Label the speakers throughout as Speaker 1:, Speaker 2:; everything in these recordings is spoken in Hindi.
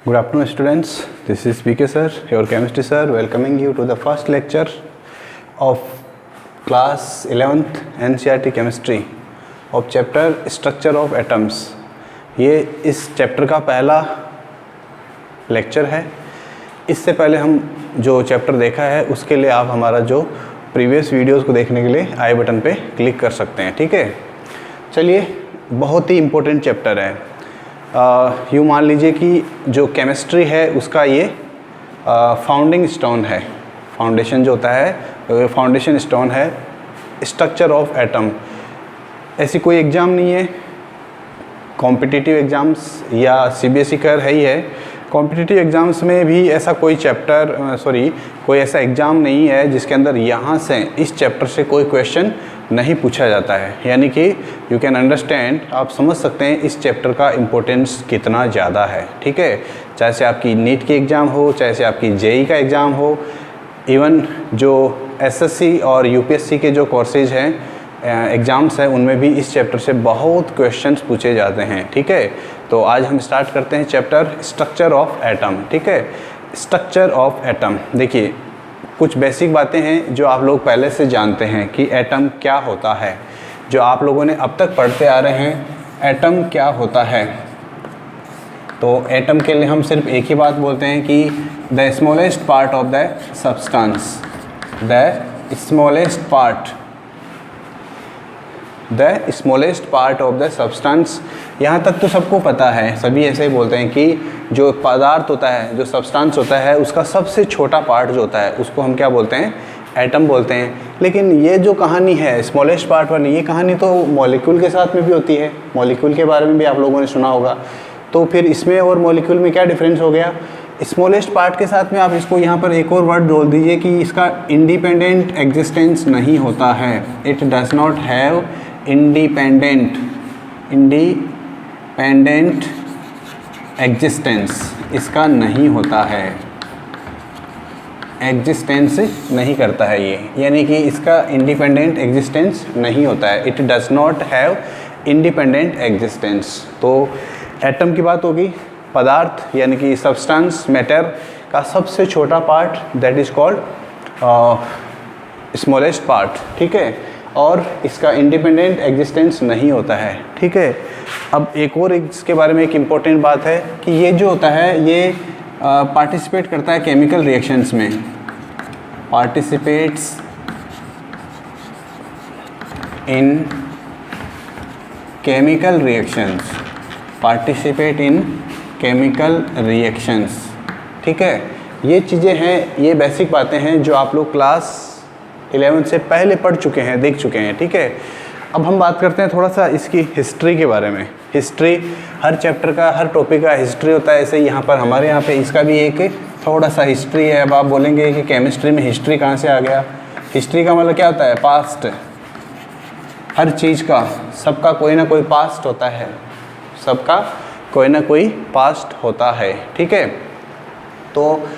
Speaker 1: Good afternoon students, this is PK sir, your chemistry sir, welcoming you to the first lecture of class 11th NCERT chemistry of chapter structure of atoms। ये इस चैप्टर का पहला लेक्चर है। इससे पहले हम जो चैप्टर देखा है उसके लिए आप हमारा जो प्रीवियस वीडियोस को देखने के लिए आई बटन पे क्लिक कर सकते हैं, ठीक है। चलिए, बहुत ही इम्पोर्टेंट चैप्टर है। यूँ मान लीजिए कि जो केमिस्ट्री है उसका ये फाउंडिंग स्टोन है, फाउंडेशन जो होता है फाउंडेशन स्टोन है स्ट्रक्चर ऑफ एटम। ऐसी कोई एग्ज़ाम नहीं है, कॉम्पिटिटिव एग्ज़ाम्स या CBSE का है ही है। कॉम्पिटिटिव एग्ज़ाम्स में भी ऐसा कोई कोई ऐसा एग्ज़ाम नहीं है जिसके अंदर यहाँ से इस चैप्टर से कोई क्वेश्चन नहीं पूछा जाता है। यानी कि यू कैन अंडरस्टैंड, आप समझ सकते हैं इस चैप्टर का इम्पोर्टेंस कितना ज़्यादा है, ठीक है। चाहे से आपकी नीट की एग्ज़ाम हो, चाहे से आपकी JEE का एग्ज़ाम हो, इवन जो SSC और UPSC के जो कोर्सेज हैं एग्ज़ाम्स हैं उनमें भी इस चैप्टर से बहुत क्वेश्चंस पूछे जाते हैं, ठीक है। तो आज हम स्टार्ट करते हैं चैप्टर स्ट्रक्चर ऑफ एटम, ठीक है। स्ट्रक्चर ऑफ एटम, देखिए कुछ बेसिक बातें हैं जो आप लोग पहले से जानते हैं कि एटम क्या होता है। जो आप लोगों ने अब तक पढ़ते आ रहे हैं एटम क्या होता है, तो एटम के लिए हम सिर्फ एक ही बात बोलते हैं कि the smallest part of the substance, the smallest part of the substance. यहाँ तक तो सबको पता है, सभी ऐसे ही बोलते हैं कि जो पदार्थ होता है, जो सब्सटेंस होता है, उसका सबसे छोटा पार्ट जो होता है उसको हम क्या बोलते हैं, एटम बोलते हैं। लेकिन ये जो कहानी है स्मॉलेस्ट पार्ट वाली, ये कहानी तो मॉलिक्यूल के साथ में भी होती है। मॉलिक्यूल के बारे में भी आप लोगों ने सुना होगा। तो फिर इसमें और मॉलिक्यूल में क्या डिफरेंस हो गया? स्मॉलेस्ट पार्ट के साथ में आप इसको यहाँ पर एक और वर्ड जोड़ दीजिए कि इसका इंडिपेंडेंट एग्जिस्टेंस नहीं होता है। It does not have independent existence, इसका नहीं होता है, एग्जिस्टेंस नहीं करता है ये, यानी कि इसका इंडिपेंडेंट एग्जिस्टेंस नहीं होता है। It does not have independent existence. तो एटम की बात होगी, पदार्थ यानी कि सब्सटेंस मैटर का सबसे छोटा part, that is called smallest part, ठीक है। और इसका इंडिपेंडेंट एग्जिस्टेंस नहीं होता है, ठीक है। अब एक और इसके बारे में एक इम्पोर्टेंट बात है कि ये जो होता है ये पार्टिसिपेट करता है केमिकल रिएक्शंस में, participates in chemical reactions, participate in chemical reactions, ठीक है। ये चीज़ें हैं, ये बेसिक बातें हैं जो आप लोग क्लास 11 से पहले पढ़ चुके हैं, देख चुके हैं, ठीक है। अब हम बात करते हैं थोड़ा सा इसकी हिस्ट्री के बारे में। हिस्ट्री, हर चैप्टर का, हर टॉपिक का हिस्ट्री होता है। ऐसे यहाँ पर हमारे यहाँ पे इसका भी एक थोड़ा सा हिस्ट्री है। अब आप बोलेंगे कि केमिस्ट्री में हिस्ट्री कहाँ से आ गया? हिस्ट्री का मतलब क्या होता है? पास्ट। हर चीज़ का, सबका कोई ना कोई पास्ट होता है, सबका कोई ना कोई पास्ट होता है, ठीक है। तो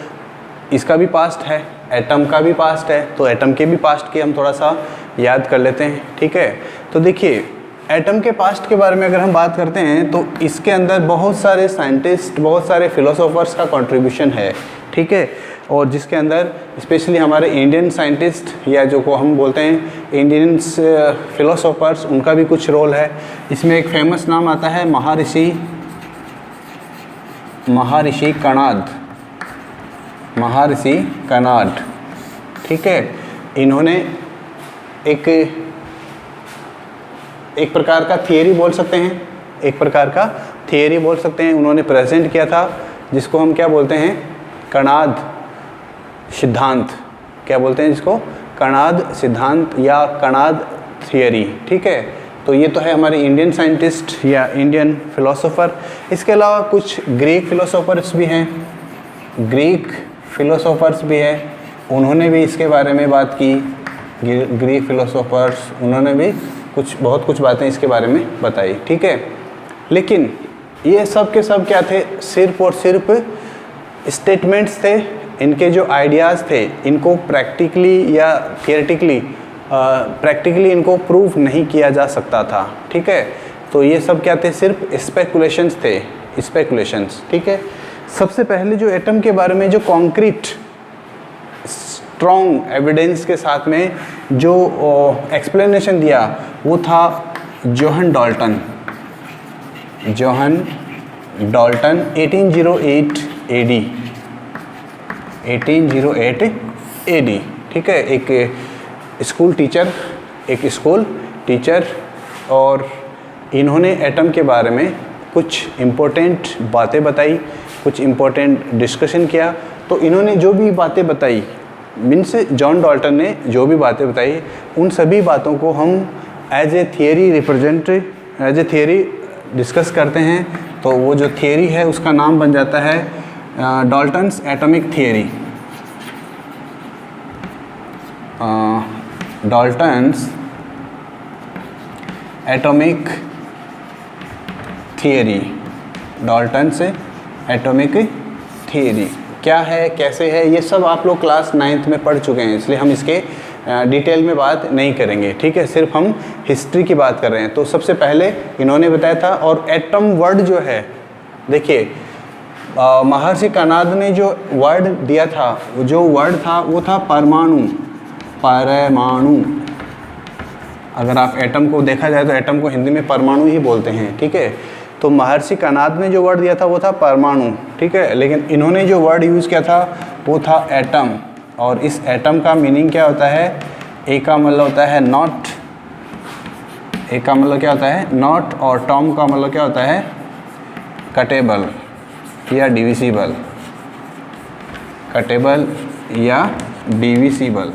Speaker 1: इसका भी पास्ट है, एटम का भी पास्ट है, तो एटम के भी पास्ट की हम थोड़ा सा याद कर लेते हैं, ठीक है। तो देखिए, एटम के पास्ट के बारे में अगर हम बात करते हैं तो इसके अंदर बहुत सारे साइंटिस्ट, बहुत सारे फिलोसोफर्स का कंट्रीब्यूशन है, ठीक है। और जिसके अंदर स्पेशली हमारे इंडियन साइंटिस्ट या जो को हम बोलते हैं इंडियन फिलोसोफर्स, उनका भी कुछ रोल है। इसमें एक फेमस नाम आता है महर्षि कणाद, ठीक है। इन्होंने एक प्रकार का थियरी बोल सकते हैं, उन्होंने प्रेजेंट किया था, जिसको हम क्या बोलते हैं, कणाद सिद्धांत। क्या बोलते हैं जिसको? कणाद सिद्धांत या कणाद थियरी, ठीक है। तो ये तो है हमारे इंडियन साइंटिस्ट या इंडियन फिलोसोफर। इसके अलावा कुछ ग्रीक फिलोसोफर्स भी हैं, उन्होंने भी इसके बारे में बात की। ग्रीक फिलोसोफर्स, उन्होंने भी बहुत कुछ बातें इसके बारे में बताई, ठीक है। लेकिन ये सब के सब क्या थे? सिर्फ और सिर्फ स्टेटमेंट्स थे। इनके जो आइडियाज़ थे इनको प्रैक्टिकली या थियोरेटिकली इनको प्रूव नहीं किया जा सकता था, ठीक है। तो ये सब क्या थे? सिर्फ स्पेकुलेशंस थे, स्पेकुलेशंस, ठीक है। सबसे पहले जो एटम के बारे में जो कॉन्क्रीट स्ट्रॉन्ग एविडेंस के साथ में जो एक्सप्लेनेशन दिया वो था जोहन डाल्टन 1808 AD 1808 AD, ठीक है। एक स्कूल टीचर और इन्होंने एटम के बारे में कुछ इम्पोर्टेंट बातें बताई, कुछ इम्पोर्टेंट डिस्कशन किया। तो इन्होंने जो भी बातें बताई, मीन्स जॉन डाल्टन ने जो भी बातें बताई, उन सभी बातों को हम एज ए थियरी डिस्कस करते हैं। तो वो जो थियरी है उसका नाम बन जाता है Dalton's atomic theory. Dalton's atomic theory, Dalton's atomic theory क्या है, कैसे है, ये सब आप लोग क्लास 9th में पढ़ चुके हैं, इसलिए हम इसके डिटेल में बात नहीं करेंगे, ठीक है। सिर्फ हम हिस्ट्री की बात कर रहे हैं। तो सबसे पहले इन्होंने बताया था। और एटम वर्ड जो है, देखिए महर्षि कणाद ने जो वर्ड दिया था, जो वर्ड था वो था परमाणु। अगर आप एटम को देखा जाए तो एटम को हिंदी में परमाणु ही बोलते हैं, ठीक है। तो महर्षि कणाद ने जो वर्ड दिया था वो था परमाणु, ठीक है। लेकिन इन्होंने जो वर्ड यूज़ किया था वो था एटम। और इस एटम का मीनिंग क्या होता है? ए का मतलब होता है नॉट, ए का मतलब क्या होता है नॉट, और टॉम का मतलब क्या होता है कटेबल या डिविजिबल, कटेबल या डिविजिबल।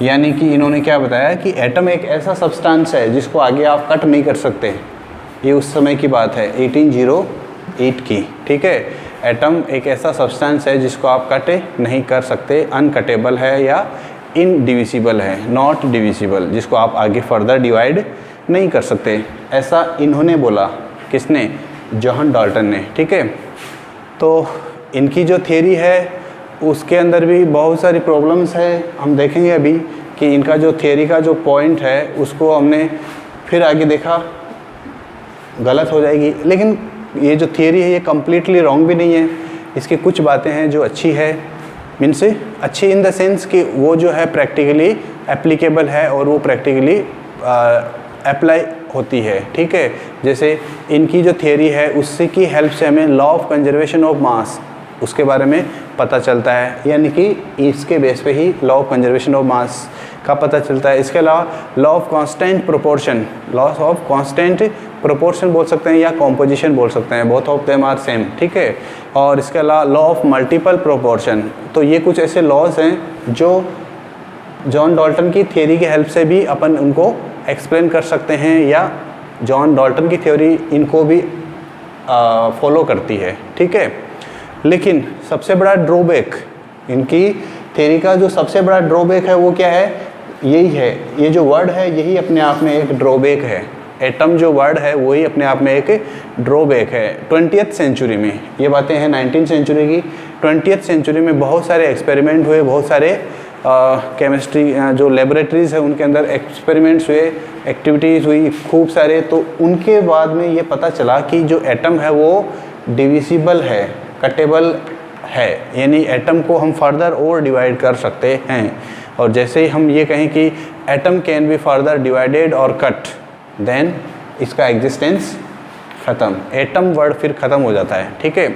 Speaker 1: यानी कि इन्होंने क्या बताया कि एटम एक ऐसा सब्सटेंस है जिसको आगे आप कट नहीं कर सकते। ये उस समय की बात है 1808 की, ठीक है। एटम एक ऐसा सब्सटेंस है जिसको आप कट नहीं कर सकते, अनकटेबल है या इनडिविजिबल है, नॉट डिविजिबल, जिसको आप आगे फर्दर डिवाइड नहीं कर सकते। ऐसा इन्होंने बोला, किसने? जोहन डाल्टन ने, ठीक है। तो इनकी जो थियरी है उसके अंदर भी बहुत सारी प्रॉब्लम्स है। हम देखेंगे अभी कि इनका जो थियरी का जो पॉइंट है उसको हमने फिर आगे देखा गलत हो जाएगी। लेकिन ये जो थियरी है ये कम्प्लीटली रॉन्ग भी नहीं है। इसकी कुछ बातें हैं जो अच्छी है, मीन्स अच्छी इन द सेंस कि वो जो है प्रैक्टिकली एप्लीकेबल है और वो प्रैक्टिकली अप्लाई होती है, ठीक है। जैसे इनकी जो थियरी है उससे की हेल्प से हमें लॉ ऑफ कंजर्वेशन ऑफ मास उसके बारे में पता चलता है, यानी कि इसके बेस पे ही law of conservation of mass का पता चलता है। इसके अलावा law of constant proportion, law of constant proportion बोल सकते हैं या कॉम्पोजिशन बोल सकते हैं, both of them are same, ठीक है। और इसके अलावा लॉ ऑफ मल्टीपल प्रोपोर्शन। तो ये कुछ ऐसे लॉज हैं जो जॉन डाल्टन की थियरी की हेल्प से भी अपन उनको एक्सप्लेन कर सकते हैं, या जॉन डाल्टन की थ्योरी इनको भी फॉलो करती है, ठीक है। लेकिन सबसे बड़ा ड्रॉबैक, इनकी थ्योरी का जो सबसे बड़ा ड्रॉबैक है वो क्या है? यही है, ये जो वर्ड है यही अपने आप में एक ड्रॉबैक है। एटम जो वर्ड है वही अपने आप में एक ड्रॉबैक है। 20th सेंचुरी में ये बातें हैं, 19th सेंचुरी की। 20th सेंचुरी में बहुत सारे एक्सपेरिमेंट हुए, बहुत सारे केमिस्ट्री जो लेबोरेटरीज़ है उनके अंदर एक्सपेरिमेंट्स हुए, एक्टिविटीज़ हुई खूब सारे। तो उनके बाद में ये पता चला कि जो एटम है वो डिविजिबल है, कटेबल है, यानी एटम को हम फर्दर और डिवाइड कर सकते हैं। और जैसे ही हम ये कहें कि atom can be further divided और कट, देन इसका एग्जिस्टेंस ख़त्म, एटम वर्ड फिर ख़त्म हो जाता है, ठीक है।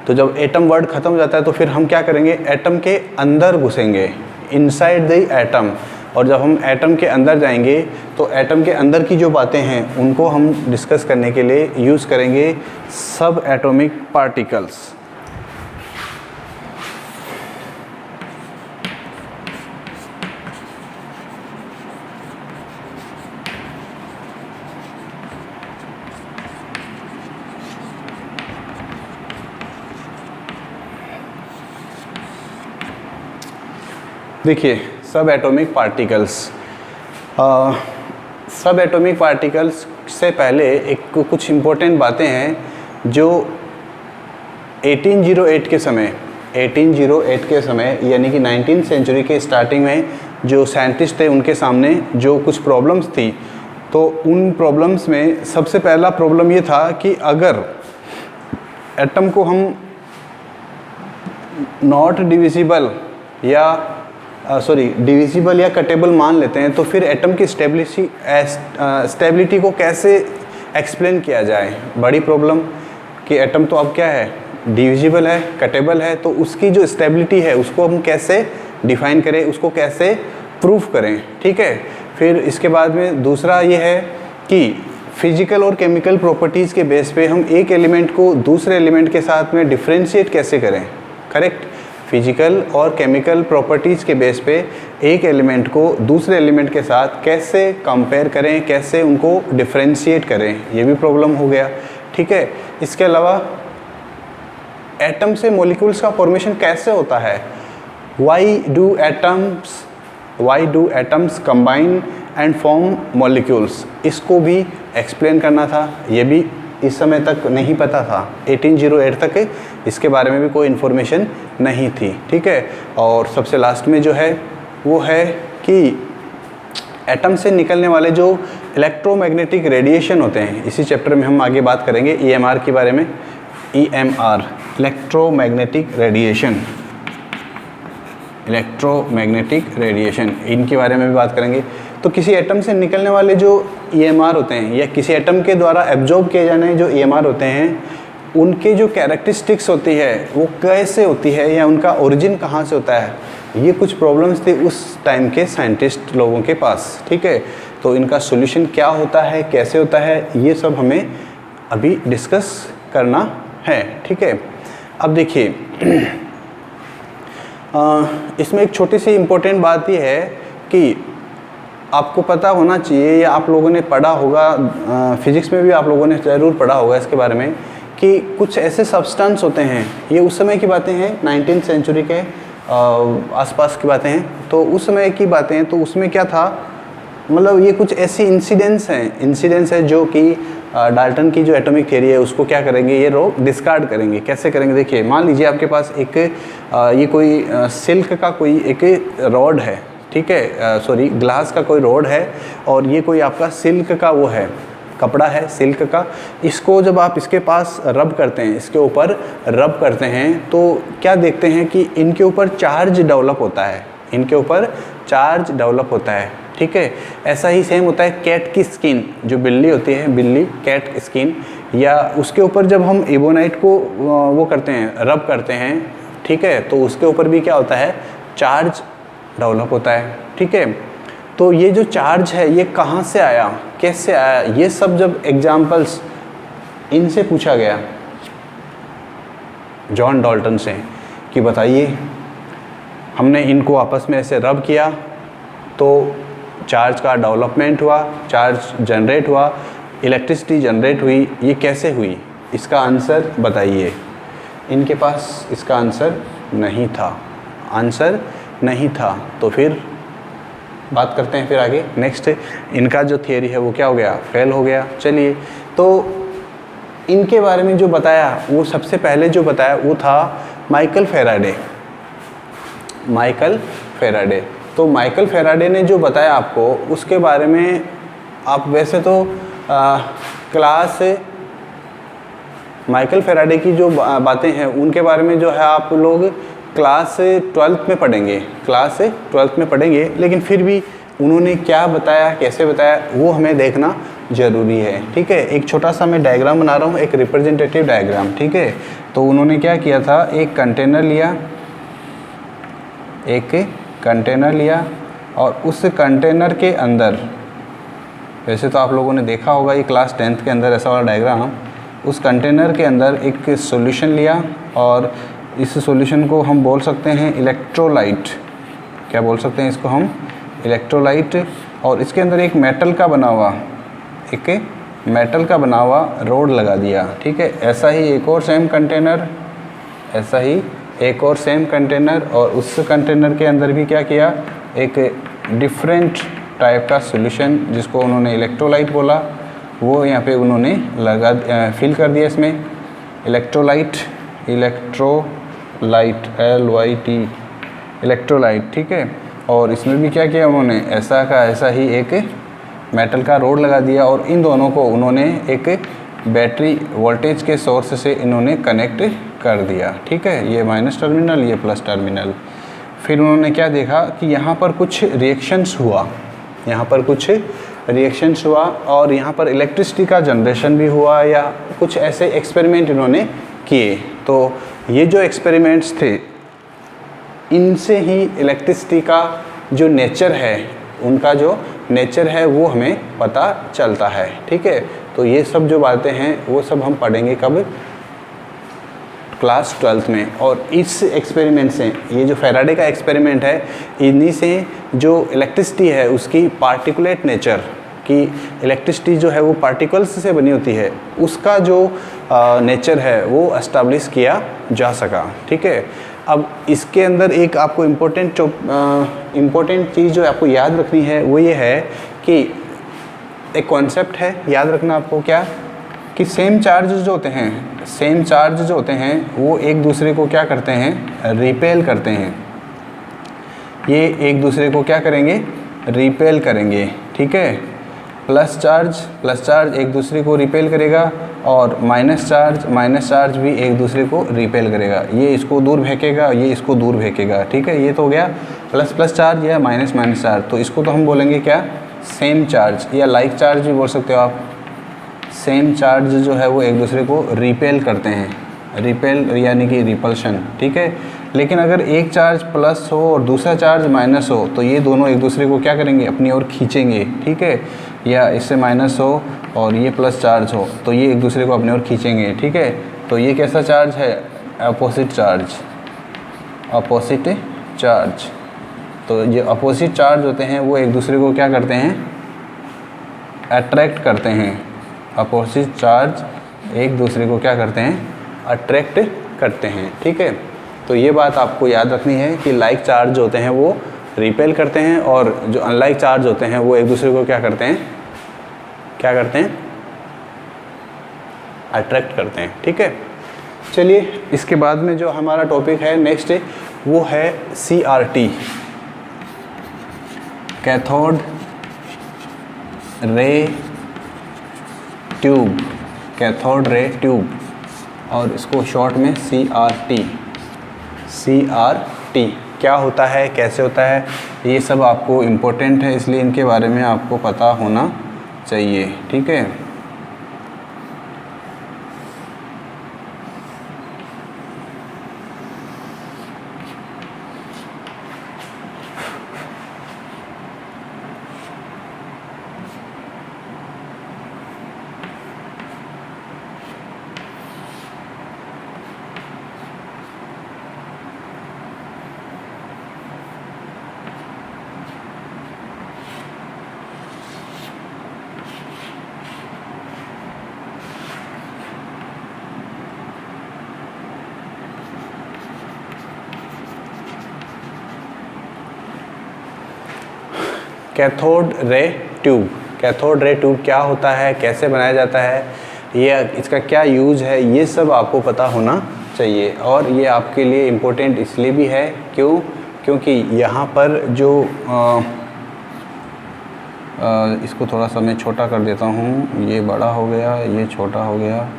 Speaker 1: तो जब एटम वर्ड ख़त्म हो जाता है तो फिर हम क्या करेंगे? एटम के अंदर घुसेंगे, इनसाइड द एटम। और जब हम एटम के अंदर जाएंगे तो एटम के अंदर की जो बातें हैं उनको हम डिस्कस करने के लिए यूज़ करेंगे सब एटॉमिक पार्टिकल्स। देखिए सब एटॉमिक पार्टिकल्स, सब एटॉमिक पार्टिकल्स से पहले एक कुछ इम्पोर्टेंट बातें हैं जो 1808 के समय यानी कि 19th सेंचुरी के स्टार्टिंग में जो साइंटिस्ट थे उनके सामने जो कुछ प्रॉब्लम्स थी। तो उन प्रॉब्लम्स में सबसे पहला प्रॉब्लम ये था कि अगर एटम को हम नॉट डिविजिबल या डिविजिबल या कटेबल मान लेते हैं, तो फिर एटम की स्टेबिलिटी को कैसे एक्सप्लेन किया जाए? बड़ी प्रॉब्लम कि एटम तो अब क्या है, डिविजिबल है, कटेबल है, तो उसकी जो स्टेबिलिटी है उसको हम कैसे डिफाइन करें, उसको कैसे प्रूफ करें, ठीक है। फिर इसके बाद में दूसरा ये है कि फिजिकल और केमिकल प्रॉपर्टीज़ के बेस पे हम एक एलिमेंट को दूसरे एलिमेंट के साथ में डिफ्रेंशिएट कैसे करें, करेक्ट। फिजिकल और केमिकल प्रॉपर्टीज़ के बेस पे एक एलिमेंट को दूसरे एलिमेंट के साथ कैसे कंपेयर करें, कैसे उनको डिफ्रेंशिएट करें, ये भी प्रॉब्लम हो गया, ठीक है। इसके अलावा एटम से मॉलिक्यूल्स का फॉर्मेशन कैसे होता है, why do atoms combine and form molecules, इसको भी एक्सप्लेन करना था। ये भी इस समय तक नहीं पता था, 1808 तक इसके बारे में भी कोई इन्फॉर्मेशन नहीं थी, ठीक है। और सबसे लास्ट में जो है वो है कि एटम से निकलने वाले जो इलेक्ट्रोमैग्नेटिक रेडिएशन होते हैं, इसी चैप्टर में हम आगे बात करेंगे EMR के बारे में। EMR इलेक्ट्रोमैग्नेटिक रेडिएशन, इनके बारे में भी बात करेंगे। तो किसी एटम से निकलने वाले जो EMR होते हैं या किसी एटम के द्वारा एब्जॉर्ब किए जाने जो EMR होते हैं, उनके जो कैरेक्टरिस्टिक्स होती है वो कैसे होती है या उनका ओरिजिन कहाँ से होता है, ये कुछ प्रॉब्लम्स थे उस टाइम के साइंटिस्ट लोगों के पास, ठीक है। तो इनका सॉल्यूशन क्या होता है, कैसे होता है, ये सब हमें अभी डिस्कस करना है, ठीक है। अब देखिए इसमें एक छोटी सी इम्पोर्टेंट बात ये है कि आपको पता होना चाहिए या आप लोगों ने पढ़ा होगा, फिजिक्स में भी आप लोगों ने ज़रूर पढ़ा होगा इसके बारे में, कि कुछ ऐसे सब्सटेंस होते हैं, ये उस समय की बातें हैं, 19th सेंचुरी के आसपास की बातें हैं। तो उस समय की बातें हैं, तो उसमें क्या था, मतलब ये कुछ ऐसे इंसिडेंट्स हैं जो कि डाल्टन की जो एटॉमिक थ्योरी है उसको क्या करेंगे, ये लोग डिस्कार्ड करेंगे। कैसे करेंगे, देखिए मान लीजिए आपके पास एक ये कोई सिल्क का कोई एक रॉड है, ठीक है, ग्लास का कोई रॉड है, और ये कोई आपका सिल्क का वो है, कपड़ा है सिल्क का। इसको जब आप इसके पास रब करते हैं, इसके ऊपर रब करते हैं, तो क्या देखते हैं कि इनके ऊपर चार्ज डेवलप होता है, ठीक है। ऐसा ही सेम होता है कैट की स्किन, जो बिल्ली होती है, कैट स्किन, या उसके ऊपर जब हम एबोनाइट को वो करते हैं, रब करते हैं, ठीक है, तो उसके ऊपर भी क्या होता है, चार्ज डेवलप होता है, ठीक है। तो ये जो चार्ज है ये कहाँ से आया, कैसे आया, ये सब जब एग्जाम्पल्स इनसे पूछा गया, जॉन डाल्टन से, कि बताइए हमने इनको आपस में ऐसे रब किया तो चार्ज का डेवलपमेंट हुआ, चार्ज जनरेट हुआ, इलेक्ट्रिसिटी जनरेट हुई, ये कैसे हुई, इसका आंसर बताइए। इनके पास इसका आंसर नहीं था। तो फिर बात करते हैं फिर आगे, नेक्स्ट इनका जो थियरी है वो क्या हो गया, फेल हो गया। चलिए, तो इनके बारे में जो बताया, वो सबसे पहले जो बताया वो था माइकल फेराडे। तो माइकल फेराडे ने जो बताया आपको, उसके बारे में आप वैसे तो माइकल फेराडे की जो बातें हैं उनके बारे में जो है आप लोग क्लास 12th में पढ़ेंगे, लेकिन फिर भी उन्होंने क्या बताया, कैसे बताया, वो हमें देखना ज़रूरी है, ठीक है। एक छोटा सा मैं डायग्राम बना रहा हूँ, एक रिप्रेजेंटेटिव डायग्राम, ठीक है। तो उन्होंने क्या किया था, एक कंटेनर लिया और उस कंटेनर के अंदर, वैसे तो आप लोगों ने देखा होगा ये क्लास 10th के अंदर ऐसा वाला डायग्राम, उस कंटेनर के अंदर एक सॉल्यूशन लिया और इस सॉल्यूशन को हम बोल सकते हैं इलेक्ट्रोलाइट, क्या बोल सकते हैं इसको हम, इलेक्ट्रोलाइट, और इसके अंदर एक मेटल का बना हुआ रोड लगा दिया, ठीक है। ऐसा ही एक और सेम कंटेनर, और उस कंटेनर के अंदर भी क्या किया, एक डिफरेंट टाइप का सॉल्यूशन जिसको उन्होंने इलेक्ट्रोलाइट बोला, वो यहाँ पे उन्होंने फिल कर दिया इसमें इलेक्ट्रोलाइट, इलेक्ट्रोलाइट, ठीक है। और इसमें भी क्या किया उन्होंने, ऐसा ही एक मेटल का रोड लगा दिया, और इन दोनों को उन्होंने एक बैटरी वोल्टेज के सोर्स से इन्होंने कनेक्ट कर दिया। ठीक है, ये माइनस टर्मिनल, ये प्लस टर्मिनल। फिर उन्होंने क्या देखा कि यहाँ पर कुछ रिएक्शंस हुआ, यहाँ पर कुछ रिएक्शंस हुआ और यहाँ पर इलेक्ट्रिसिटी का जनरेशन भी हुआ, या कुछ ऐसे एक्सपेरिमेंट इन्होंने किए। तो ये जो एक्सपेरिमेंट्स थे, इनसे ही इलेक्ट्रिसिटी का जो नेचर है, उनका जो नेचर है वो हमें पता चलता है। ठीक है, तो ये सब जो बातें हैं वो सब हम पढ़ेंगे कब? क्लास 12th में। और इस एक्सपेरिमेंट से, ये जो फैराडे का एक्सपेरिमेंट है, इन्हीं से जो इलेक्ट्रिसिटी है उसकी पार्टिकुलेट नेचर, कि इलेक्ट्रिसिटी जो है वो पार्टिकल्स से बनी होती है, उसका जो नेचर है वो एस्टाब्लिश किया जा सका। ठीक है, अब इसके अंदर एक आपको इम्पोर्टेंट चीज़ जो आपको याद रखनी है वो ये है कि एक कॉन्सेप्ट है, याद रखना आपको, क्या कि सेम चार्ज जो होते हैं वो एक दूसरे को क्या करते हैं? रिपेल करते हैं। ये एक दूसरे को क्या करेंगे? रिपेल करेंगे। ठीक है, प्लस चार्ज एक दूसरे को रिपेल करेगा और माइनस चार्ज भी एक दूसरे को रिपेल करेगा। ये इसको दूर फेंकेगा, ये इसको दूर फेंकेगा। ठीक है, ये तो हो गया प्लस चार्ज या माइनस चार्ज। तो इसको तो हम बोलेंगे क्या? सेम चार्ज, या लाइक चार्ज भी बोल सकते हो आप। सेम चार्ज जो है वो एक दूसरे को रिपेल करते हैं, रिपेल यानी कि रिपल्शन। ठीक है, लेकिन अगर एक चार्ज प्लस हो और दूसरा चार्ज माइनस हो तो ये दोनों एक दूसरे को क्या करेंगे? अपनी ओर खींचेंगे। ठीक है, या इससे माइनस हो और ये प्लस चार्ज हो तो ये एक दूसरे को अपनी ओर खींचेंगे। ठीक है, तो ये कैसा चार्ज है? Opposite charge. तो ये अपोजिट चार्ज होते हैं वो एक दूसरे को क्या करते हैं? अट्रैक्ट करते हैं। अपोजिट चार्ज एक दूसरे को क्या करते हैं? अट्रैक्ट करते हैं। ठीक है, तो ये बात आपको याद रखनी है कि लाइक चार्ज होते हैं वो रिपेल करते हैं और जो अनलाइक चार्ज होते हैं वो एक दूसरे को क्या करते हैं? अट्रैक्ट करते हैं। ठीक है, चलिए इसके बाद में जो हमारा टॉपिक है नेक्स्ट वो है CRT, cathode ray tube. Cathode ray tube, और इसको शॉर्ट में CRT क्या होता है, कैसे होता है, ये सब आपको इम्पोर्टेंट है, इसलिए इनके बारे में आपको पता होना चाहिए। ठीक है, कैथोड रे ट्यूब क्या होता है, कैसे बनाया जाता है, ये इसका क्या यूज़ है, ये सब आपको पता होना चाहिए। और ये आपके लिए इम्पोर्टेंट इसलिए भी है क्योंकि यहाँ पर जो इसको थोड़ा सा मैं छोटा कर देता हूँ, ये बड़ा हो गया, ये छोटा हो गया।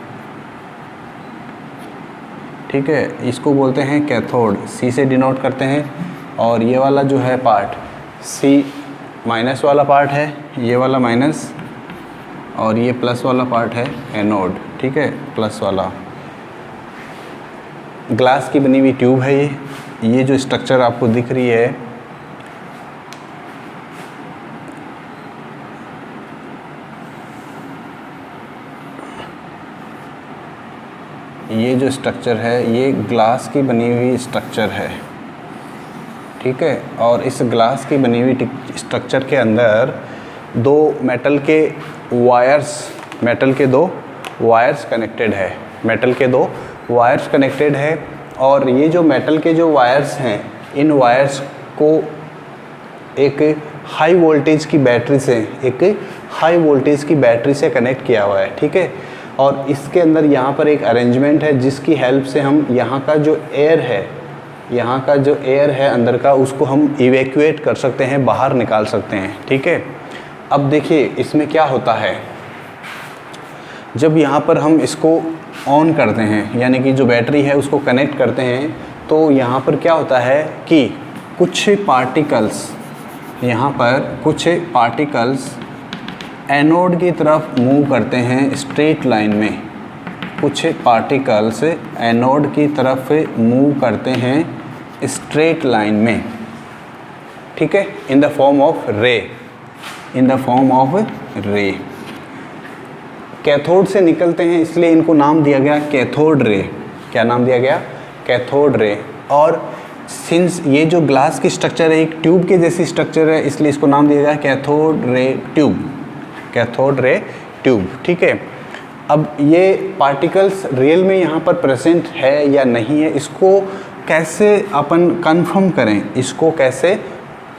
Speaker 1: ठीक है, इसको बोलते हैं कैथोड, C से डिनोट करते हैं। और ये वाला जो है पार्ट C माइनस वाला पार्ट है, ये वाला माइनस, और ये प्लस वाला पार्ट है एनोड। ठीक है, प्लस वाला। ग्लास की बनी हुई ट्यूब है ये जो स्ट्रक्चर आपको दिख रही है, ये जो स्ट्रक्चर है ये ग्लास की बनी हुई स्ट्रक्चर है। ठीक है, और इस ग्लास की बनी हुई स्ट्रक्चर के अंदर दो मेटल के दो वायर्स कनेक्टेड है। और ये जो मेटल के जो वायर्स हैं, इन वायर्स को एक हाई वोल्टेज की बैटरी से कनेक्ट किया हुआ है। ठीक है, और इसके अंदर यहाँ पर एक अरेंजमेंट है जिसकी हेल्प से हम यहाँ का जो एयर है अंदर का, उसको हम इवैक्यूएट कर सकते हैं, बाहर निकाल सकते हैं। ठीक है, अब देखिए इसमें क्या होता है, जब यहाँ पर हम इसको ऑन करते हैं, यानी कि जो बैटरी है उसको कनेक्ट करते हैं, तो यहाँ पर क्या होता है कि कुछ पार्टिकल्स, यहाँ पर कुछ पार्टिकल्स एनोड की तरफ मूव करते हैं स्ट्रेट लाइन में। कुछ पार्टिकल्स एनोड की तरफ मूव करते हैं स्ट्रेट लाइन में, ठीक है, इन द फॉर्म ऑफ रे, इन द फॉर्म ऑफ रे। कैथोड से निकलते हैं, इसलिए इनको नाम दिया गया कैथोड रे। क्या नाम दिया गया? Cathode ray. और सिंस ये जो ग्लास की स्ट्रक्चर है एक ट्यूब के जैसी स्ट्रक्चर है, इसलिए इसको नाम दिया गया cathode ray tube, cathode ray tube, ठीक है। अब ये पार्टिकल्स रियल में यहाँ पर प्रेजेंट है या नहीं है, इसको कैसे अपन कंफर्म करें, इसको कैसे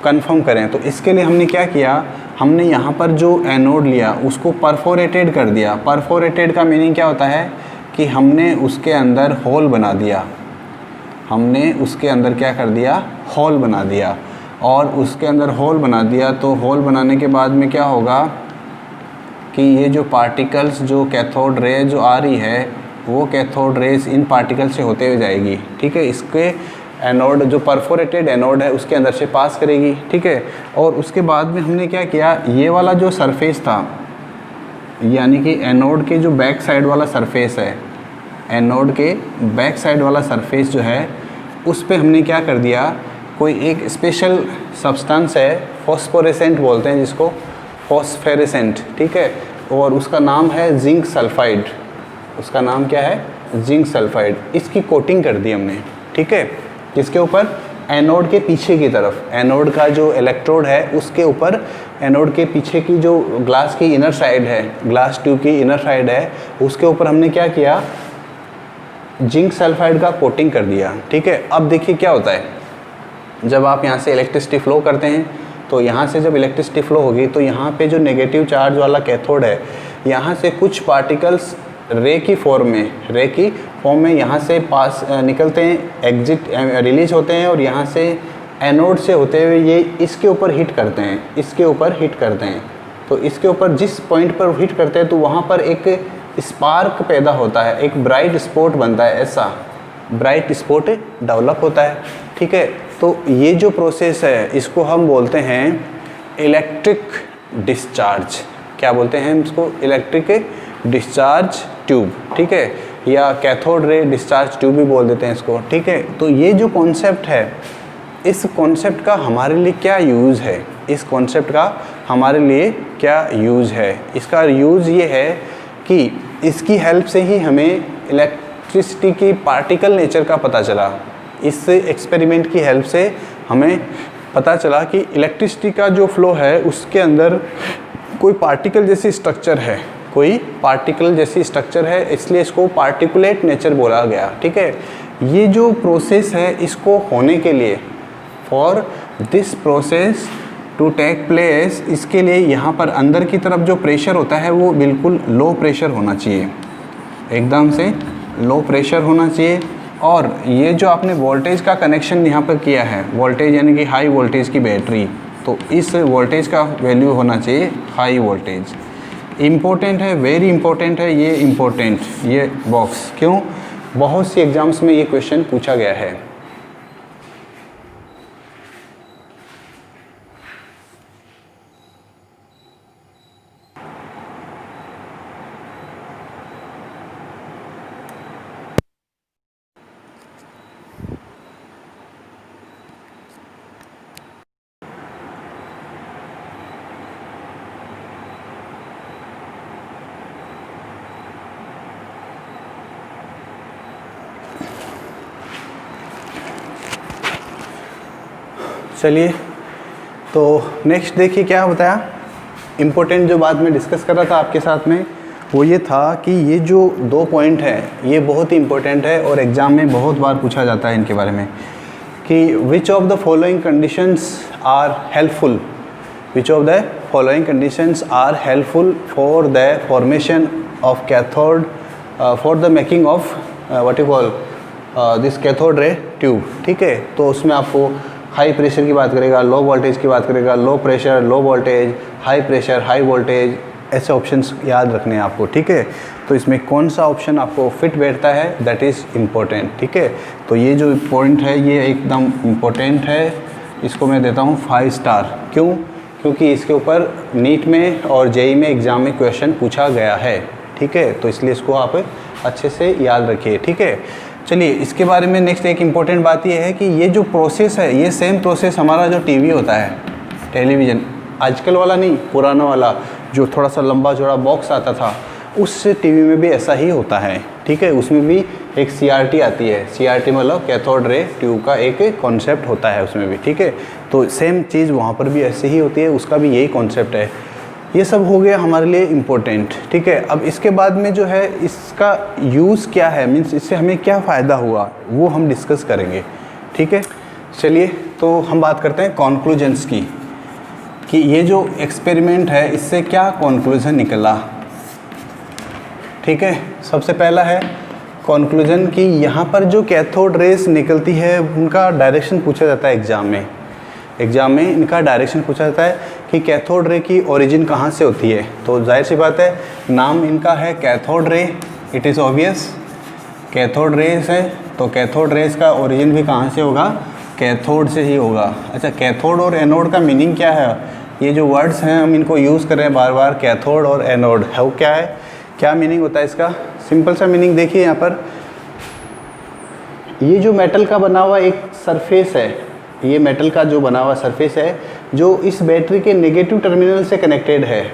Speaker 1: कंफर्म करें? तो इसके लिए हमने क्या किया, हमने यहाँ पर जो एनोड लिया उसको परफोरेटेड कर दिया। परफोरेटेड का मीनिंग क्या होता है कि हमने उसके अंदर होल बना दिया, हमने उसके अंदर क्या कर दिया, होल बना दिया। और उसके अंदर होल बना दिया तो होल बनाने के बाद में क्या होगा कि ये जो पार्टिकल्स, जो कैथोड रे जो आ रही है, वो कैथोड रेस इन पार्टिकल से होते हुए जाएगी, ठीक है। इसके एनोड, जो परफोरेटेड एनोड है उसके अंदर से पास करेगी, ठीक है। और उसके बाद में हमने क्या किया, ये वाला जो सरफेस था, यानी कि एनोड के जो बैक साइड वाला सरफेस है, एनोड के बैक साइड वाला सरफेस जो है उस पे हमने क्या कर दिया, कोई एक स्पेशल सब्सटेंस है, फॉस्फोरेसेंट बोलते हैं जिसको, फॉस्फेरेसेंट, ठीक है। और उसका नाम है जिंक सल्फाइड, उसका नाम क्या है, जिंक सल्फाइड। इसकी कोटिंग कर दी हमने, ठीक है, जिसके ऊपर एनोड के पीछे की तरफ, एनोड का जो इलेक्ट्रोड है उसके ऊपर एनोड के पीछे की जो ग्लास की इनर साइड है, ग्लास ट्यूब की इनर साइड है, उसके ऊपर हमने क्या किया, जिंक सल्फाइड का कोटिंग कर दिया, ठीक है। अब देखिए क्या होता है, जब आप यहाँ से इलेक्ट्रिसिटी फ्लो करते हैं तो यहाँ से जब इलेक्ट्रिसिटी फ्लो होगी तो यहाँ पे जो नेगेटिव चार्ज वाला कैथोड है, यहाँ से कुछ पार्टिकल्स रे की फॉर्म में यहाँ से पास निकलते हैं, एग्जिट रिलीज होते हैं, और यहाँ से एनोड से होते हुए ये इसके ऊपर हिट करते हैं, इसके ऊपर हिट करते हैं। तो इसके ऊपर जिस पॉइंट पर हिट करते हैं तो वहाँ पर एक स्पार्क पैदा होता है, एक ब्राइट स्पॉट बनता है, ऐसा ब्राइट स्पॉट डेवलप होता है, ठीक है। तो ये जो प्रोसेस है इसको हम बोलते हैं इलेक्ट्रिक डिस्चार्ज। क्या बोलते हैं इसको? इलेक्ट्रिक डिस्चार्ज ट्यूब, ठीक है, या कैथोड रे डिस्चार्ज ट्यूब भी बोल देते हैं इसको, ठीक है। तो ये जो कॉन्सेप्ट है, इस कॉन्सेप्ट का हमारे लिए क्या यूज़ है, इस कॉन्सेप्ट का हमारे लिए क्या यूज़ है? इसका यूज़ ये है कि इसकी हेल्प से ही हमें इलेक्ट्रिसिटी की पार्टिकल नेचर का पता चला। इस एक्सपेरिमेंट की हेल्प से हमें पता चला कि इलेक्ट्रिसिटी का जो फ्लो है उसके अंदर कोई पार्टिकल जैसी स्ट्रक्चर है, कोई पार्टिकल जैसी स्ट्रक्चर है, इसलिए इसको पार्टिकुलेट नेचर बोला गया, ठीक है। ये जो प्रोसेस है इसको होने के लिए, for this process to take place, इसके लिए यहाँ पर अंदर की तरफ जो प्रेशर होता है वो बिल्कुल लो प्रेशर होना चाहिए, एकदम से लो प्रेशर होना चाहिए। और ये जो आपने वोल्टेज का कनेक्शन यहाँ पर किया है, वोल्टेज यानी कि हाई वोल्टेज की बैटरी, तो इस वोल्टेज का वैल्यू होना चाहिए हाई वोल्टेज। इम्पोर्टेंट है, वेरी इंपॉर्टेंट है ये, इम्पोर्टेंट ये बॉक्स, क्यों? बहुत सी एग्जाम्स में ये क्वेश्चन पूछा गया है। चलिए, तो नेक्स्ट देखिए क्या बताया। इम्पोर्टेंट जो बात मैं डिस्कस कर रहा था आपके साथ में वो ये था कि ये जो 2 पॉइंट है ये बहुत ही इम्पोर्टेंट है और एग्ज़ाम में बहुत बार पूछा जाता है इनके बारे में कि which of the following conditions are helpful, which of the following conditions are helpful for the formation of cathode, for the making of what you call this cathode ray tube, ठीक है। तो उसमें आपको हाई प्रेशर की बात करेगा, लो वोल्टेज की बात करेगा, low pressure, low voltage, high pressure, high voltage, ऐसे ऑप्शंस याद रखने हैं आपको, ठीक है। तो इसमें कौन सा ऑप्शन आपको फिट बैठता है, दैट इज़ इम्पोर्टेंट। ठीक है, तो ये जो पॉइंट है ये एकदम इम्पोर्टेंट है, इसको मैं देता हूँ 5 स्टार। क्यों? क्योंकि इसके ऊपर नीट में और जेईई में एग्ज़ाम में क्वेश्चन पूछा गया है। ठीक है, तो इसलिए इसको आप अच्छे से याद रखिए। ठीक है, चलिए इसके बारे में नेक्स्ट एक इम्पॉर्टेंट बात ये है कि ये जो प्रोसेस है ये सेम प्रोसेस हमारा जो टीवी होता है, टेलीविज़न, आजकल वाला नहीं, पुराना वाला जो थोड़ा सा लंबा चौड़ा बॉक्स आता था, उस टीवी में भी ऐसा ही होता है। ठीक है, उसमें भी एक CRT आती है, CRT मतलब कैथोड रे ट्यूब का एक कॉन्सेप्ट होता है उसमें भी। ठीक है, तो सेम चीज़ वहाँ पर भी ऐसे ही होती है, उसका भी यही कॉन्सेप्ट है। ये सब हो गया हमारे लिए इम्पोर्टेंट। ठीक है, अब इसके बाद में जो है इसका यूज़ क्या है, मीन्स इससे हमें क्या फ़ायदा हुआ वो हम डिस्कस करेंगे। ठीक है, चलिए तो हम बात करते हैं कॉन्क्लूजन्स की, कि ये जो एक्सपेरिमेंट है इससे क्या कॉन्क्लूज़न निकला। ठीक है, सबसे पहला है कॉन्क्लूज़न कि यहाँ पर जो कैथोड रेस निकलती है उनका डायरेक्शन पूछा जाता है एग्ज़ाम में इनका डायरेक्शन पूछा जाता है कि कैथोड रे की ओरिजिन कहाँ से होती है। तो जाहिर सी बात है, नाम इनका है cathode ray, it is obvious cathode rays है, तो कैथोड रेस का ओरिजिन भी कहाँ से होगा, कैथोड से ही होगा। अच्छा, कैथोड और एनोड का मीनिंग क्या है? ये जो वर्ड्स हैं हम इनको यूज़ कर रहे हैं बार बार, कैथोड और एनोड है, वो क्या है, क्या मीनिंग होता है इसका? सिंपल सा मीनिंग देखिए यहाँ पर, ये जो मेटल का बना हुआ एक सरफेस है, ये मेटल का जो बना हुआ सरफेस है जो इस बैटरी के नेगेटिव टर्मिनल से कनेक्टेड है,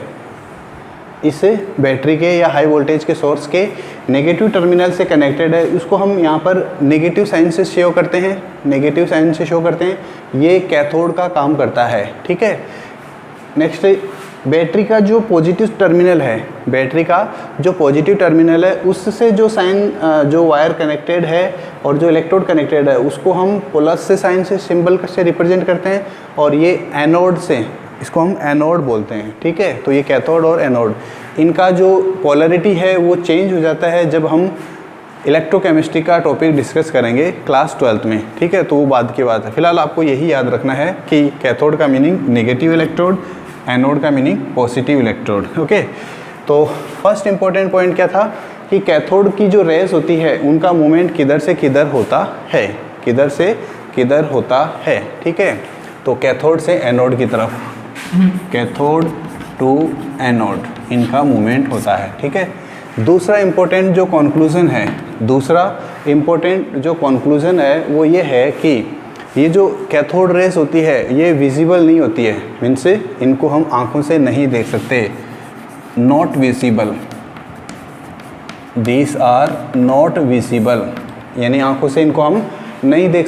Speaker 1: इस बैटरी के या हाई वोल्टेज के सोर्स के नेगेटिव टर्मिनल से कनेक्टेड है, उसको हम यहाँ पर नेगेटिव साइन से शो करते हैं, ये कैथोड का काम करता है। ठीक है, नेक्स्ट बैटरी का जो पॉजिटिव टर्मिनल है, उससे जो साइन जो वायर कनेक्टेड है और जो इलेक्ट्रोड कनेक्टेड है उसको हम प्लस से साइन से सिंबल से रिप्रेजेंट करते हैं, और ये एनोड से, इसको हम एनोड बोलते हैं। ठीक है, तो ये कैथोड और एनोड, इनका जो पोलैरिटी है वो चेंज हो जाता है जब हम इलेक्ट्रोकेमिस्ट्री का टॉपिक डिस्कस करेंगे क्लास 12th में। ठीक है, तो वो बाद की बात है, फिलहाल आपको यही याद रखना है कि कैथोड का मीनिंग नेगेटिव इलेक्ट्रोड, एनोड का मीनिंग पॉजिटिव इलेक्ट्रोड। ओके, तो फर्स्ट इंपॉर्टेंट पॉइंट क्या था कि कैथोड की जो रेस होती है उनका मूवमेंट किधर से किधर होता है। ठीक है, तो कैथोड से एनोड की तरफ, कैथोड टू एनोड इनका मूवमेंट होता है। ठीक है, दूसरा इम्पोर्टेंट जो कंक्लूजन है वो ये है कि ये जो कैथोड रेस होती है ये विजिबल नहीं होती है, मीन्स इनको हम आँखों से नहीं देख सकते, not visible, these are not visible, यानी आँखों से इनको हम नहीं देख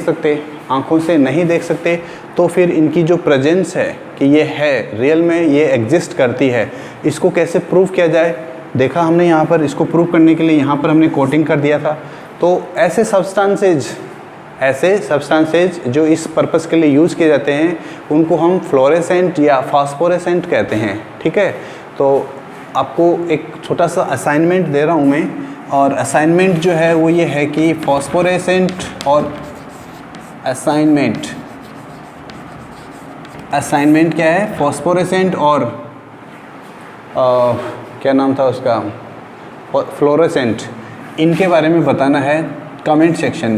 Speaker 1: सकते, तो फिर इनकी जो प्रेजेंस है कि ये है, रियल में ये एग्जिस्ट करती है, इसको कैसे प्रूव किया जाए, देखा हमने यहाँ पर, इसको प्रूव करने के लिए यहाँ पर हमने कोटिंग कर दिया था। तो ऐसे सब्सटेंसेज जो इस पर्पस के लिए यूज़ किए जाते हैं उनको हम फ्लोरेसेंट या फास्फोरेसेंट कहते हैं। ठीक है, तो आपको एक छोटा सा असाइनमेंट दे रहा हूँ मैं, और असाइनमेंट जो है वो ये है कि फास्फोरेसेंट और असाइनमेंट क्या है, फास्फोरेसेंट और क्या नाम था उसका, फ्लोरेसेंट, इनके बारे में बताना है कमेंट सेक्शन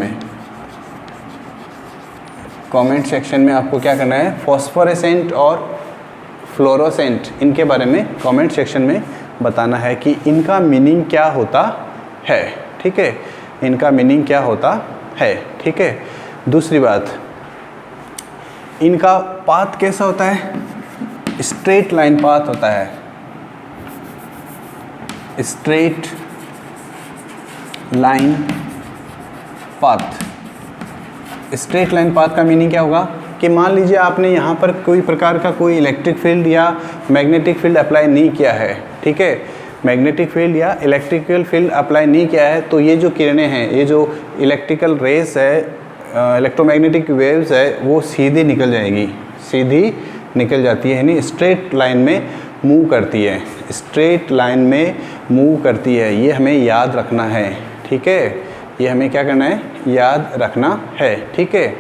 Speaker 1: में आपको क्या करना है, फास्फोरेसेंट और फ्लोरोसेंट इनके बारे में कमेंट सेक्शन में बताना है कि इनका मीनिंग क्या होता है। ठीक है, इनका मीनिंग क्या होता है। ठीक है, दूसरी बात, इनका पाथ कैसा होता है, स्ट्रेट लाइन पाथ होता है, स्ट्रेट लाइन पाथ का मीनिंग क्या होगा कि मान लीजिए आपने यहाँ पर कोई प्रकार का कोई इलेक्ट्रिक फील्ड या मैग्नेटिक फील्ड अप्लाई नहीं किया है। ठीक है, मैग्नेटिक फील्ड या इलेक्ट्रिकल फील्ड अप्लाई नहीं किया है, तो ये जो किरणें हैं, ये जो इलेक्ट्रिकल रेस है, इलेक्ट्रोमैग्नेटिक वेव्स है, वो सीधी निकल जाती है, यानी स्ट्रेट लाइन में मूव करती है, ये हमें याद रखना है। ठीक है, ये हमें क्या करना है, याद रखना है। ठीक है,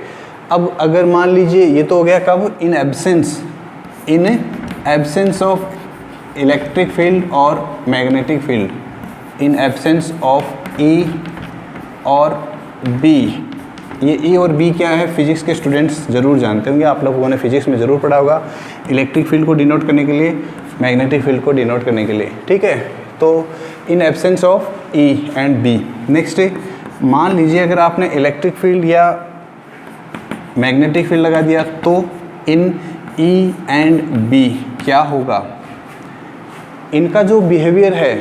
Speaker 1: अब अगर मान लीजिए ये तो हो गया कब, in absence of electric field और magnetic field, in absence of E और बी। ये ई और बी क्या है, फिजिक्स के स्टूडेंट्स ज़रूर जानते होंगे, आप लोगों ने फिजिक्स में ज़रूर पढ़ा होगा। इलेक्ट्रिक फील्ड को डिनोट करने के लिए, मैग्नेटिक फील्ड को डिनोट करने के लिए, ठीक है। तो in absence of E and B. Next, मान लीजिए अगर आपने इलेक्ट्रिक फील्ड या मैग्नेटिक फील्ड लगा दिया तो इन ई एंड बी क्या होगा, इनका जो बिहेवियर है,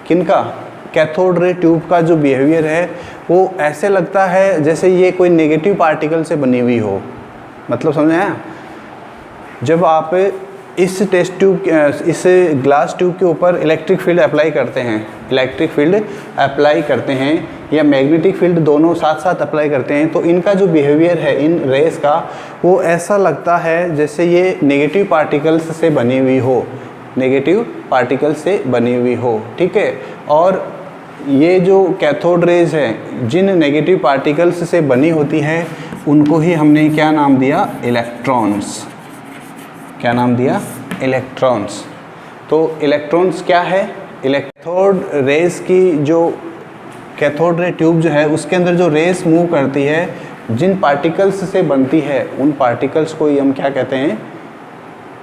Speaker 1: किनका, कैथोड रे ट्यूब का जो बिहेवियर है वो ऐसे लगता है जैसे ये कोई नेगेटिव पार्टिकल से बनी हुई हो। मतलब समझ आया? जब आप इस टेस्ट ट्यूब, इस ग्लास ट्यूब के ऊपर इलेक्ट्रिक फील्ड अप्लाई करते हैं या मैग्नेटिक फील्ड दोनों साथ साथ अप्लाई करते हैं, तो इनका जो बिहेवियर है इन रेस का, वो ऐसा लगता है जैसे ये नेगेटिव पार्टिकल्स से बनी हुई हो, नेगेटिव पार्टिकल्स से बनी हुई हो, ठीक है। और ये जो कैथोड रेज है जिन नेगेटिव पार्टिकल्स से बनी होती है उनको ही हमने क्या नाम दिया, इलेक्ट्रॉन्स। क्या नाम दिया, इलेक्ट्रॉन्स। तो इलेक्ट्रॉन्स क्या है, कैथोड रेज की जो कैथोड रे ट्यूब जो है उसके अंदर जो रेस मूव करती है, जिन पार्टिकल्स से बनती है उन पार्टिकल्स को ही हम क्या कहते हैं,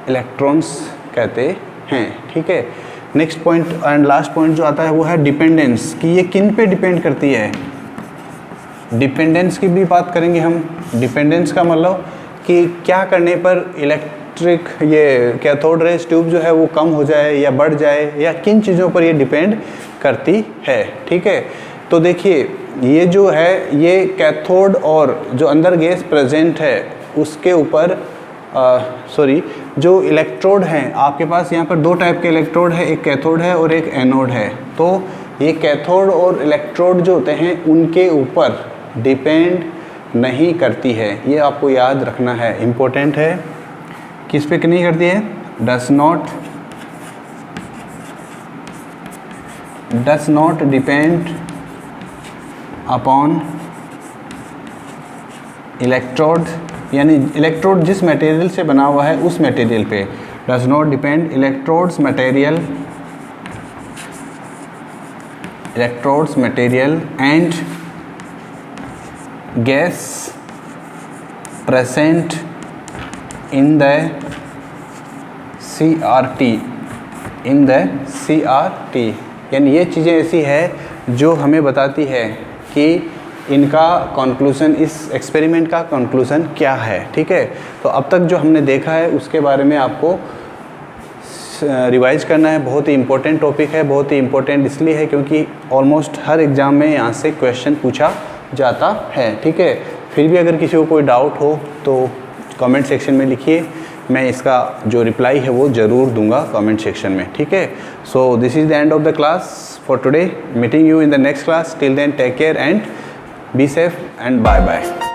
Speaker 1: इलेक्ट्रॉन्स कहते हैं, ठीक है। Next point and last point जो आता है वो है डिपेंडेंस, कि ये किन पे डिपेंड करती है। डिपेंडेंस की भी बात करेंगे हम। डिपेंडेंस का मतलब कि क्या करने पर इलेक्ट्रिक ये कैथोड रेज ट्यूब जो है वो कम हो जाए या बढ़ जाए, या किन चीज़ों पर ये डिपेंड करती है, ठीक है। तो देखिए ये जो है ये कैथोड और जो अंदर गैस प्रेजेंट है उसके ऊपर जो इलेक्ट्रोड हैं, आपके पास यहाँ पर दो टाइप के इलेक्ट्रोड है, एक कैथोड है और एक एनोड है। तो ये कैथोड और इलेक्ट्रोड जो होते हैं उनके ऊपर डिपेंड नहीं करती है, ये आपको याद रखना है, इम्पोर्टेंट है। किस पे नहीं करती है, does not depend upon electrode, यानी इलेक्ट्रोड जिस मटेरियल से बना हुआ है उस मटेरियल पे, does not depend electrodes material and gas present in the CRT, यानी ये चीज़ें ऐसी है जो हमें बताती है कि इनका कंक्लूज़न, इस एक्सपेरिमेंट का कंक्लूज़न क्या है, ठीक है। तो अब तक जो हमने देखा है उसके बारे में आपको रिवाइज करना है। बहुत ही इम्पोर्टेंट टॉपिक है, बहुत ही इम्पोर्टेंट इसलिए है क्योंकि ऑलमोस्ट हर एग्ज़ाम में यहाँ से क्वेश्चन पूछा जाता है, ठीक है। फिर भी अगर किसी को कोई डाउट हो तो कमेंट सेक्शन में लिखिए, मैं इसका जो रिप्लाई है वो ज़रूर दूंगा कमेंट सेक्शन में, ठीक है। So this is the end of the class for today, meeting you in the next class. Till then take care and be safe and bye bye.